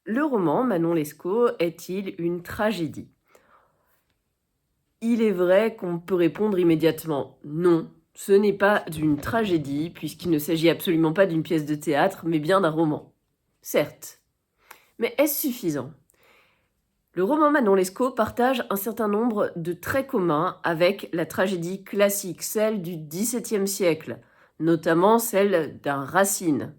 Le roman Manon Lescaut est-il une tragédie? Il est vrai qu'on peut répondre immédiatement non, ce n'est pas une tragédie puisqu'il ne s'agit absolument pas d'une pièce de théâtre mais bien d'un roman. Certes, mais est-ce suffisant? Le roman Manon Lescaut partage un certain nombre de traits communs avec la tragédie classique, celle du XVIIe siècle, notamment celle d'un Racine.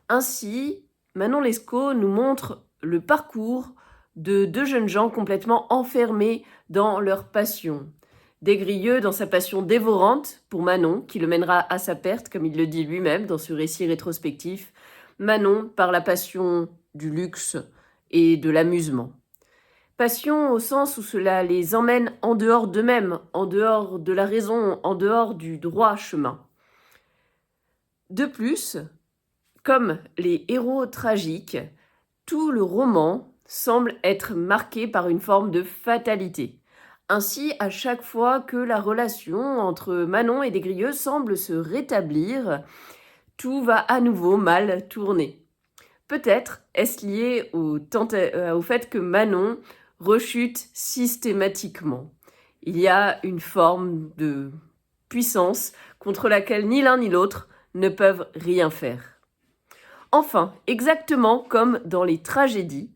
Ainsi, Manon Lescaut nous montre le parcours de deux jeunes gens complètement enfermés dans leur passion. Des dans sa passion dévorante pour Manon, qui le mènera à sa perte, comme il le dit lui-même dans ce récit rétrospectif. Manon par la passion du luxe et de l'amusement. Passion au sens où cela les emmène en dehors d'eux-mêmes, en dehors de la raison, en dehors du droit chemin. De plus, comme les héros tragiques, tout le roman semble être marqué par une forme de fatalité. Ainsi, à chaque fois que la relation entre Manon et Desgrieux semble se rétablir, tout va à nouveau mal tourner. Peut-être est-ce lié au fait que Manon rechute systématiquement. Il y a une forme de puissance contre laquelle ni l'un ni l'autre ne peuvent rien faire. Enfin, exactement comme dans les tragédies,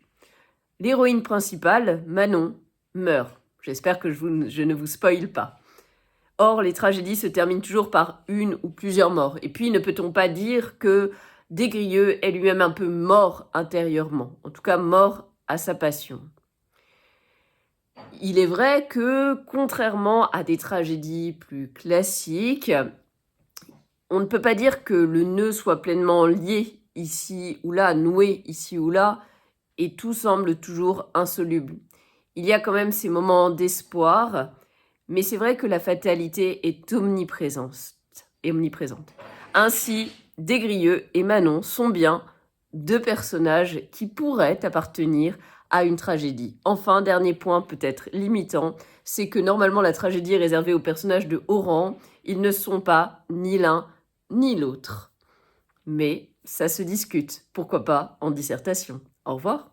l'héroïne principale, Manon, meurt. J'espère que je ne vous spoile pas. Or, les tragédies se terminent toujours par une ou plusieurs morts. Et puis, ne peut-on pas dire que Desgrieux est lui-même un peu mort intérieurement, en tout cas mort à sa passion. Il est vrai que, contrairement à des tragédies plus classiques, on ne peut pas dire que le nœud soit pleinement lié ici ou là, noué ici ou là, et tout semble toujours insoluble. Il y a quand même ces moments d'espoir, mais c'est vrai que la fatalité est omniprésente. Ainsi, Desgrieux et Manon sont bien deux personnages qui pourraient appartenir à une tragédie. Enfin, dernier point peut-être limitant, c'est que normalement la tragédie est réservée aux personnages de haut rang. Ils ne sont pas ni l'un ni l'autre. Mais ça se discute, pourquoi pas en dissertation. Au revoir.